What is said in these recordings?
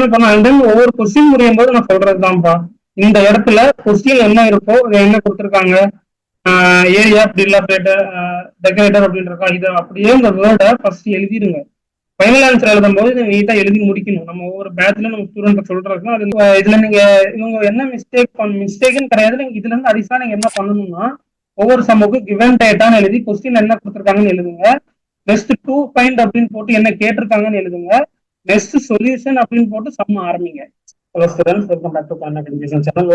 சின்ன பண்ண and then ஒவ்வொரு கொஸ்டின் முடியும் போது நான் சொல்றதுதான்ப்பா. இந்த இடத்துல கொஸ்டின் என்ன இருக்கோ என்ன கொடுத்துருக்காங்க, ஏரியா பிரில்லாபரேட்டர் டெக்கரேட்டர் அப்படின்னு இருக்கா, இதை அப்படியே இந்த வேர்டை ஃபர்ஸ்ட் எழுதிடுங்க. ஃபைனல் ஆன்சர் எழுதும் போது இதை நீட்டா எழுதி முடிக்கணும். நம்ம ஒவ்வொரு பேட்ச்ல நம்ம ஸ்டூடெண்ட் சொல்றதுக்கு அது இதுல நீங்க இவங்க என்ன மிஸ்டேக்னு கிடையாது. நீங்க இதுல இருந்து அதிகமா நீங்க என்ன பண்ணணும்னா ஒவ்வொரு சம்முக்கு கிவன் டேட்டான்னு எழுதி கொஸ்டின் என்ன கொடுத்துருக்காங்கன்னு எழுதுங்க. நெக்ஸ்ட் டூ ஃபைண்ட் அப்படின்னு போட்டு என்ன கேட்டிருக்காங்கன்னு எழுதுங்க. நெக்ஸ்ட் சொல்யூஷன் அப்படின்னு போட்டு சம் ஆரம்பிங்க.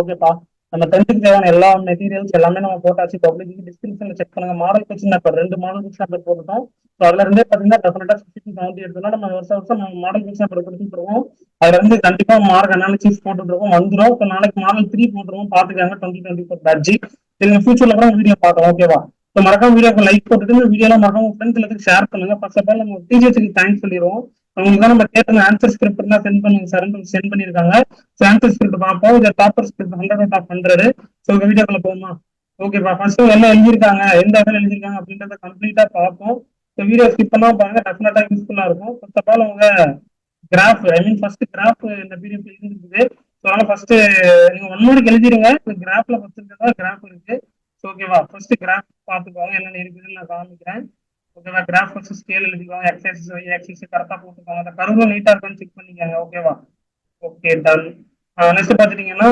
ஓகேப்பா, நம்ம 10th தேவையான எல்லா மெட்டீரியல்ஸ் எல்லாமே நம்ம போட்டாச்சு. பப்ளிக் டிஸ்கிரிப்ஷன்ல செக் பண்ணுங்க. Model question paper 2 model question paper போட்டுட்டோம். அதுல இருந்தே பாத்தீங்கன்னா டெஃபினட்டா 60-70 எடுத்தோம்னா நம்ம வருஷம் நம்ம மாடல் கொஸ்டின் பேப்பர் கொடுத்துட்டு இருக்கோம். அதுல இருந்து கண்டிப்பா மார்க் அனாலிசிஸ் போட்டுட்டு இருக்கோம், வந்துடும். இப்போ நாளைக்கு மாடல் 3 போட்டுருவோம், பாத்துக்காங்க. 2024 பேட்ச் நீங்க ஃபியூச்சர்ல கூட வீடியோ பார்க்கலாம். ஓகேவா? ஸோ மறக்காம வீடியோக்கு லைக் போட்டுட்டு இந்த வீடியோல மறக்காம ஃப்ரெண்ட்ஸ் எல்லாத்துக்கும் ஷேர் பண்ணுங்க. ஃபர்ஸ்ட் ஆஃப் ஆல் நம்ம டீச்சர்ஸுக்கு தேங்க்ஸ் சொல்லிடுவோம். அவங்களுக்கு தான் நம்ம கேட்ட ஆன்சர் ஸ்கிரிப்ட் தான் சென்ட் பண்ணுங்க சார் சென்ட் பண்ணிருக்காங்க. ஆன்சர் ஸ்கிரிப்ட் பார்ப்போம். இது டாப்பர் ஸ்கிரிப்ட் 100/100. ஸோ இந்த வீடியோக்குள்ள போகுமா? ஓகேப்பா, ஃபர்ஸ்ட் என்ன எழுதியிருக்காங்க, எந்த இடத்துல எழுதியிருக்காங்க அப்படின்றத கம்ப்ளீட்டா பார்ப்போம். இந்த வீடியோ ஸ்கிப் பண்ணா பாருங்க, டெஃபினட்டா யூஸ்ஃபுல்லா இருக்கும். ஃபர்ஸ்ட் ஆஃப் ஆல் உங்க கிராஃப் ஃபர்ஸ்ட் கிராஃப் இந்த பிடிஎஃப் இருக்குது. ஸோ அதனால ஃபர்ஸ்ட் நீங்க 1 மார்க் எழுதிருங்க. இந்த கிராஃப்ல ஃபர்ஸ்ட் கிராஃப் இருக்கு. ஓகேவா? ஃபர்ஸ்ட் கிராஃப் பார்த்துக்கோங்க என்னென்ன இருக்குதுன்னு நான் காமிக்கிறேன். ஓகேவா? கிராஃப் ஃபர்ஸ்ட் ஸ்கேல் எழுதிக்கோங்க. எக்ஸசைஸ் கரெக்டா போட்டுக்கோங்க. அந்த கர்வ் நீட்டா இருக்கான்னு செக் பண்ணிக்கோங்க. ஓகேவா? Okay, ton. நெக்ஸ்ட் பாத்துட்டீங்கன்னா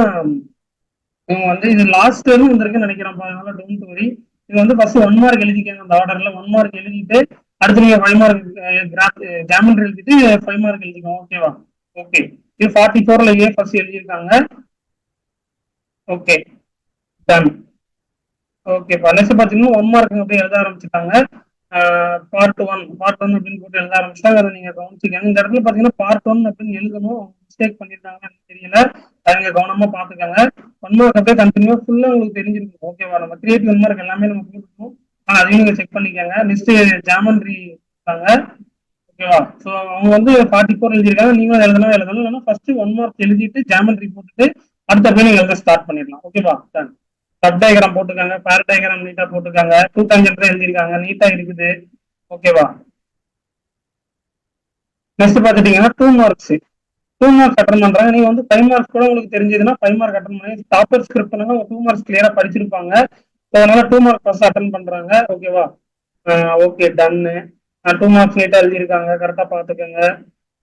இவங்க வந்து இது லாஸ்ட் இயரும் வந்திருக்குன்னு நினைக்கிறேன். அதனால டோன்ட் வரி. இது வந்து ஃபர்ஸ்ட் 1 மார்க் எழுதிக்கோங்க. அந்த ஆர்டர்ல 1 மார்க் எழுதிட்டு அடுத்து நீங்க 5 மார்க் கிராஃப் ஜாமெண்ட்ரி எழுதிட்டு 5 மார்க் எழுதிக்கோங்க. ஓகேவா? ஓகே, இது 44ல ஏ ஃபர்ஸ்ட் எழுதியிருக்காங்க. Okay, done. ஓகே, நெக்ஸ்ட் பாத்தீங்கன்னா 1 மார்க் அப்படியே எழுத ஆரம்பிச்சுட்டாங்க. பார்ட் 1 அப்படின்னு போட்டு எழுத ஆரம்பிச்சிட்டாங்க. அதை நீங்க கவனிச்சுக்கோங்க. இந்த இடத்துல பாத்தீங்கன்னா பார்ட் 1 அப்படின்னு எழுதணும். மிஸ்டேக் பண்ணிருக்காங்கன்னு தெரியல, அதை நீங்க கவனமா பாத்துக்கோங்க. 1 மார்க் அப்படியே கண்டினியூ ஃபுல்லா உங்களுக்கு தெரிஞ்சிருக்கும். ஓகேவா? நம்ம கிரியேட்டிவ் 1 மார்க் எல்லாமே நம்ம போட்டுருக்கோம். அதையும் நீங்க செக் பண்ணிக்கோங்க. நெக்ஸ்ட் ஜாமெண்ட்ரி இருக்காங்க. ஓகேவா? ஸோ அவங்க வந்து 44 எழுதியிருக்காங்க. நீங்களும் எழுதணும் இல்லைன்னா ஃபர்ஸ்ட் 1 மார்க் எழுதிட்டு ஜாமெண்ட்ரி போட்டுட்டு அடுத்த போய் நீங்க எழுத ஸ்டார்ட் பண்ணிடலாம். ஓகேவா? டன். சப் டயக்ராம் போட்டுருக்காங்க, பேர் டயக்ராம் நீட்டா போட்டுருக்காங்க, 2 டேஞ்சன்ட் எழுதிருக்காங்க, நீட்டா இருக்குது. ஓகேவா? நெக்ஸ்ட் பாத்துட்டீங்கன்னா 2 மார்க்ஸ் அட்டன் பண்றாங்க. நீங்க வந்து 5 மார்க்ஸ் கூட உங்களுக்கு தெரிஞ்சதுன்னா 5 மார்க் அட்டன் பண்ணி டாப்பர் ஸ்கிரிப்ட் 2 மார்க்ஸ் கிளியரா படிச்சிருப்பாங்க. அதனால 2 மார்க் ஃபர்ஸ்ட் அட்டன் பண்றாங்க. ஓகேவா? ஓகே, டன்னு. 2 மார்க்ஸ் நீட்டா எழுதியிருக்காங்க, கரெக்டா பாத்துக்கோங்க.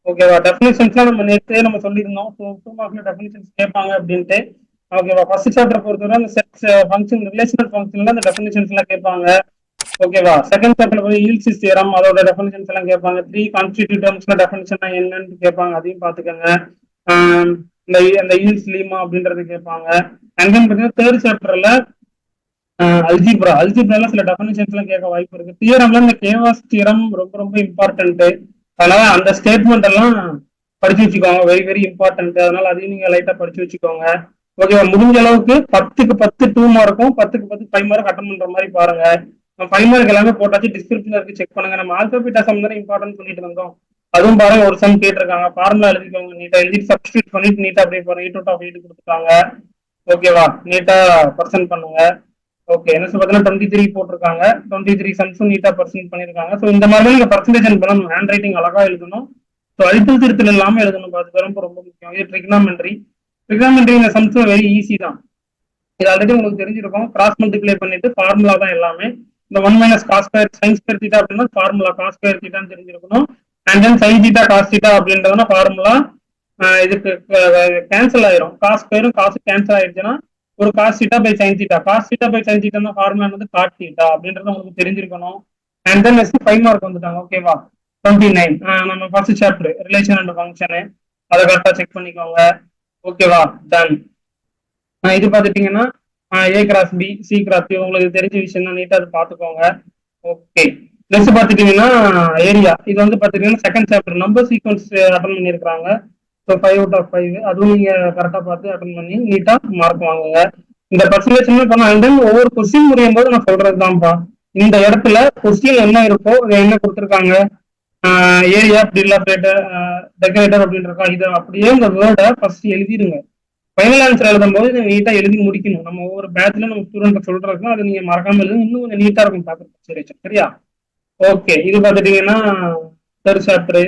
ஓகேவா? டெஃபினிஷன்ஸ்லாம் நம்ம நேற்று நம்ம சொல்லியிருந்தோம். ஸோ 2 மார்க்ல டெஃபினிஷன்ஸ் கேட்பாங்க அப்படின்ட்டு. ஓகேவா? ஃபர்ஸ்ட் சாப்டர் பொறுத்தவரை அந்த செட்ஸ் ஃபங்க்ஷன் ரிலேஷனல் ஃபங்க்ஷன்ல அந்த டெஃபினிஷன்ஸ் எல்லாம் கேட்பாங்க. ஓகேவா? செகண்ட் சாப்டர் போய் ஈல்ட்ஸ் தியரம் அதோட டெஃபினிஷன்ஸ் எல்லாம் கேட்பாங்க. 3 கான்ஸ்டிடியூட் டேர்ம்ஸ்ல டெஃபினிஷன் என்னன்னு கேட்பாங்க, அதையும் பாத்துக்கோங்க. இந்த ஈல்ட்ஸ் லீமா அப்படின்றது கேட்பாங்க. அண்ட் தென் பாத்தீங்கன்னா தேர்ட் சாப்டர்ல அல்ஜிப்ரால சில டெஃபினிஷன்ஸ் எல்லாம் கேட்க வாய்ப்பு இருக்கு. தியரம்ல இந்த கேவாஸ் தியரம் ரொம்ப ரொம்ப இம்பார்ட்டன்ட். அதனால அந்த ஸ்டேட்மெண்ட் எல்லாம் படிச்சு வச்சுக்கோங்க, வெரி வெரி இம்பார்ட்டன்ட். அதனால அதையும் நீங்க லைட்டா படிச்சு வச்சுக்கோங்க. ஓகேவா? முடிஞ்ச அளவுக்கு 10க்கு 10 2 மார்க்கும் 10க்கு 10 5 மார்க் அட்டன் பண்ற மாதிரி பாருங்க. 5 மார்க் எல்லாமே போட்டாச்சு, டிஸ்கிரிப்ஷன்ல இருக்கு, செக் பண்ணுங்க. நம்ம ஆல்பபெட்டா சம் தானே இம்பார்ட்டன்ட் சொல்லிட்டு இருந்தோம், அதுவும் பாருங்க. ஒரு சம் கேட்டிருக்காங்க, ஃபார்முலா எழுதிக்கோங்க. நீட்டா எழுதி சப்ஸ்டியூட் பண்ணிட்டு நீட்டா அப்படியே 8/8 கொடுத்துட்டாங்க. ஓகேவா? நீட்டா பர்சன்ட் பண்ணுங்க. ஓகே, என்ன பார்த்தீங்கன்னா 23 போட்டிருக்காங்க. 23 சம்ஸும் நீட்டா பர்சன்ட் பண்ணிருக்காங்க. ஸோ இந்த மாதிரி நீங்க பர்சன்டேஜ் பண்ணணும். ஹேண்ட் ரைட்டிங் அழகா எழுதணும். ஸோ அழுத்தல் திருத்தல் இல்லாம எழுதணும். அது ரொம்ப ரொம்ப முக்கியம். இது ட்ரிக்னாமெண்ட்ரி இந்த சம்ஸ் வெரி ஈஸி தான். இது ஆல்ரெடி உங்களுக்கு தெரிஞ்சிருக்கும். கிராஸ் மல்டிப்ளை பண்ணிட்டு ஃபார்முலா தான் எல்லாமே. இந்த 1 - cos ஸ்கொயர் sin ஸ்கொயர் தீட்டா அப்படின்னா ஃபார்முலா cos ஸ்கொயர் தீட்டான்னு தெரிஞ்சிருக்கணும். And then sin theta cos theta அப்படின்றதுனா ஃபார்முலா. இதுக்கு கேன்சல் ஆயிரும். காஸ் ஸ்கொயரும் காசு கேன்சல் ஆயிடுச்சுன்னா ஒரு cos theta by sin theta. cos theta by sin theta formula வந்து cot தீட்டா அப்படின்றது உங்களுக்கு தெரிஞ்சிருக்கணும். அண்ட் தென் 5 மார்க் வந்துட்டாங்க. ஓகேவா? 29 நம்ம first chapter relation and function, அதை கரெக்டா செக் பண்ணிக்கோங்க. ஓகேவா? டன். இது பாத்துட்டீங்கன்னா A cross B C cross B உங்களுக்கு தெரிஞ்ச விஷயம் தான், நீட்டா அது பாத்துக்கோங்க. ஓகே, நெக்ஸ்ட் பாத்துட்டீங்கன்னா ஏரியா. இது வந்து பாத்துட்டீங்கன்னா second chapter number sequence attend பண்ணிருக்காங்க. ஸோ 5/5 அதுவும் நீங்க கரெக்டா பார்த்து அட்டன் பண்ணி நீட்டா மார்க் வாங்குங்க. இந்த பர்சன்டேஜ் பண்ண அண்ட் தென் ஒவ்வொரு கொஸ்டின் முடியும் போது நான் சொல்றதுதான்ப்பா. இந்த இடத்துல கொஸ்டின் என்ன இருக்கோ என்ன கொடுத்துருக்காங்க, ஏரியா பிரில்லாபரேட்டர் டெக்கரேட்டர் அப்படின்னு இருக்கா, இதை அப்படியே இந்த வேர்டை ஃபர்ஸ்ட் எழுதிடுங்க. ஃபைனல் ஆன்சர் எழுதும் போது இதை நீட்டா எழுதி முடிக்கணும். நம்ம ஒவ்வொரு பேட்ச்ல நம்ம ஸ்டூடெண்ட் சொல்றதுக்கு அதை நீங்க மறக்காம எழுது, இன்னும் கொஞ்சம் நீட்டா இருக்கும் பாக்குறது. சரியா? ஓகே, இது பாத்துட்டீங்கன்னா தேர்ட் சாப்டர்.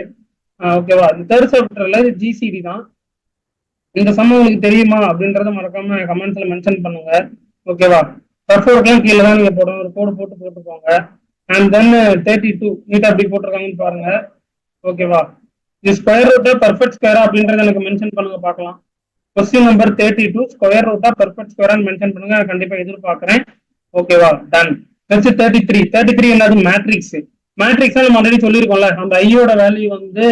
ஓகேவா? இந்த தேர்ட் சாப்டர்ல ஜிசிடி தான். இந்த சம் உங்களுக்கு தெரியுமா அப்படின்றத மறக்காம கமெண்ட்ஸ்ல மென்ஷன் பண்ணுங்க. ஓகேவா? ரஃப் ஒர்க்லாம் கீழே தான் நீங்க போடணும். ஒரு கோடு போட்டு போட்டுக்கோங்க. அண்ட் தென் 32 நீட்டா அப்படி போட்டிருக்காங்கன்னு பாருங்க. ஓகேவா? இது ஸ்கொயர் ரூட்டா பெர்ஃபெக்ட் ஸ்கொயரா அப்படின்றத எனக்கு மென்ஷன் பண்ணுங்க பார்க்கலாம். கொஸ்டின் நம்பர் 32 ஸ்கொயர் ரூட்டா பெர்ஃபெக்ட் ஸ்கொயரான்னு மென்ஷன் பண்ணுங்க. நான் கண்டிப்பா எதிர்பார்க்கிறேன். ஓகேவா? டன். நெக்ஸ்ட் 33 என்னது? மேட்ரிக்ஸ். மேட்ரிக்ஸ் நம்ம ஆல்ரெடி சொல்லியிருக்கோம்ல, அந்த ஐயோட வேல்யூ வந்து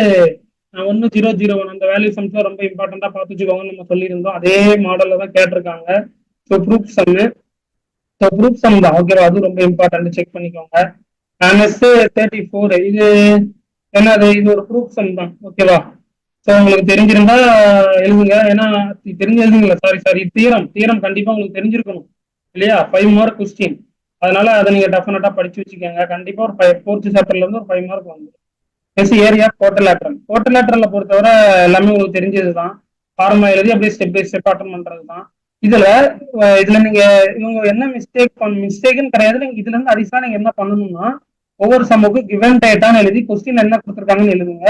1001 அந்த வேல்யூ சம்ஸ் ரொம்ப இம்பார்ட்டண்டா பார்த்து வச்சுக்கோங்கன்னு நம்ம சொல்லியிருந்தோம். அதே மாடல்ல தான் கேட்டிருக்காங்க. ஸோ ப்ரூஃப் சம்மு. ஸோ ப்ரூஃப் சம் தான். ஓகேவா? அது ரொம்ப இம்பார்ட்டன்ட், செக் பண்ணிக்கோங்க. நெக்ஸ்ட் 34 இது என்னது? இது ஒரு ப்ரூஃப் சம் தான். ஓகேவா? ஸோ உங்களுக்கு தெரிஞ்சிருந்தா எழுதுங்க. ஏன்னா தெரிஞ்சு எழுதுங்களா? சாரி சாரி, தீரம் தீரம் கண்டிப்பா உங்களுக்கு தெரிஞ்சிருக்கணும் இல்லையா? 5 மார்க் கொஸ்டின். அதனால அதை நீங்க டெஃபினட்டா படிச்சு வச்சுக்கோங்க. கண்டிப்பா ஒரு 4th சாப்டர்ல இருந்து ஒரு 5 மார்க் வந்து நெக்ஸ்ட் ஏரியா கோட்டலேட்ரல். கோட்டலேட்ரலை பொறுத்தவரை எல்லாமே உங்களுக்கு தெரிஞ்சதுதான். ஃபார்முலா எழுதி அப்படியே ஸ்டெப் பை ஸ்டெப் அட்டன் பண்றது தான். இதுல இதுல நீங்க இவங்க என்ன மிஸ்டேக்னு கிடையாது. நீங்க இதுல இருந்து அடிஷனலா நீங்க என்ன பண்ணணும்னா, ஒவ்வொரு சம்முக்கு கிவன் டேட்டான்னு எழுதி கொஸ்டின் என்ன கொடுத்துருக்காங்கன்னு எழுதுங்க.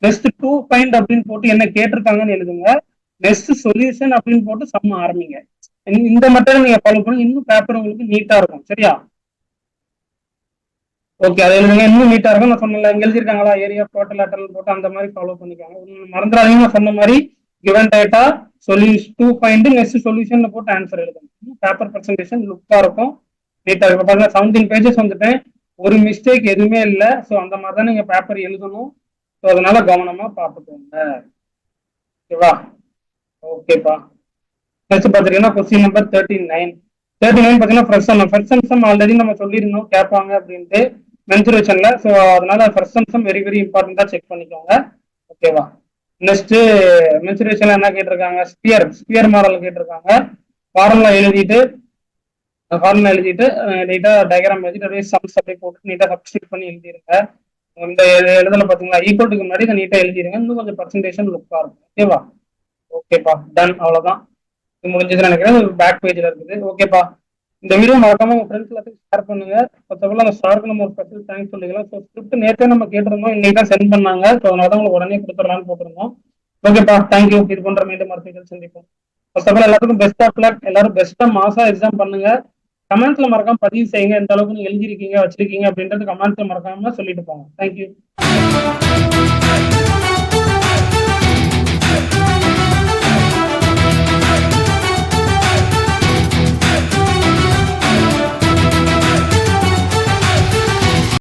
நெக்ஸ்ட் டூ ஃபைண்ட் அப்படின்னு போட்டு என்ன கேட்டிருக்காங்கன்னு எழுதுங்க. நெக்ஸ்ட் சொல்யூஷன் அப்படின்னு போட்டு சம் ஆரம்பிங்க. இந்த மெத்தட் நீங்க ஃபாலோ பண்ணி இன்னும் பேப்பர் உங்களுக்கு நீட்டா இருக்கும். சரியா? ஓகே, அதை எழுதுங்க. இன்னும் நீட்டா இருக்கும். நான் சொன்னல, இங்க எழுதிருக்காங்களா ஏரியா டோட்டல் லேட்டரல் போட்டு அந்த மாதிரி ஃபாலோ பண்ணிக்காங்க. மறந்துடாதீங்க, நான் சொன்ன மாதிரி given data solution to point next solution போட்டு ஆன்சர் எழுதுங்க. பேப்பர் பிரசன்டேஷன் லுக்கா இருக்கும், நீட்டா இருக்கும். பாருங்க 17 பேஜஸ் வந்துட்டேன், ஒரு மிஸ்டேக் எதுவுமே இல்லை. ஸோ அந்த மாதிரி தான் நீங்க பேப்பர் எழுதணும். ஸோ அதனால கவனமா பார்த்துக்கோங்க. ஓகேவா? ஓகேப்பா. நெக்ஸ்ட் பாத்தீங்கன்னா கொஸ்டின் நம்பர் 39. பாத்தீங்கன்னா ஃபர்ஸ்ட் சம் ஆல்ரெடி நம்ம சொல்லியிருந்தோம் கேட்பாங்க அப்படின்ட்டு மென்சுரேஷன்ல. ஸோ அதனால ஃபர்ஸ்ட் சம் வெரி வெரி இம்பார்ட்டண்டா செக் பண்ணிக்கோங்க. ஓகேவா? நெக்ஸ்ட் மென்சுரேஷன்ல என்ன கேட்டிருக்காங்க? ஸ்பியர் மாடல் கேட்டிருக்காங்க. ஃபார்முலா எழுதிட்டு நீட்டா டயக்ராம் எழுதிட்டு அப்படியே சம்ஸ் அப்படியே போட்டு நீட்டா சப்ஸ்டிட் பண்ணி எழுதிருங்க. இந்த இடத்துல பாத்தீங்களா ஈக்குவலுக்கு முன்னாடி இதை நீட்டா எழுதிருங்க. இன்னும் கொஞ்சம் பர்சன்டேஷன் லுக்கா இருக்கும். ஓகேவா? ஓகேப்பா, டன். அவ்வளவுதான், முடிஞ்சதுன்னு நினைக்கிறேன். பேக் பேஜ்ல இருக்குது. ஓகேப்பா, இந்த வீடியோ மறக்காம உங்க ஃப்ரெண்ட்ஸ் எல்லாத்துக்கும் ஷேர் பண்ணுங்க. மற்றபடி அந்த ஸ்டாருக்கு நம்ம ஒரு ஸ்பெஷல் தேங்க்ஸ் சொல்லிக்கலாம். ஸோ ஸ்கிரிப்ட் நேற்றே நம்ம கேட்டிருந்தோம், இன்னைக்கு தான் சென்ட் பண்ணாங்க. ஸோ அதனால தான் உங்களுக்கு உடனே கொடுத்துடலான்னு போட்டிருந்தோம். ஓகேப்பா, தேங்க்யூ. இது போன்ற மீண்டும் மருத்துவர்கள் சந்திப்போம். மற்றபடி எல்லாத்துக்கும் பெஸ்ட் ஆஃப் லக். எல்லாரும் பெஸ்ட்டா மாசா எக்ஸாம் பண்ணுங்க. கமெண்ட்ஸ்ல மறக்காம பதிவு செய்யுங்க, எந்த அளவுக்கு நீங்க எழுதிருக்கீங்க வச்சிருக்கீங்க அப்படின்றது கமெண்ட்ஸ்ல மறக்காம சொல்லிட்டு போங்க. தேங்க்யூ.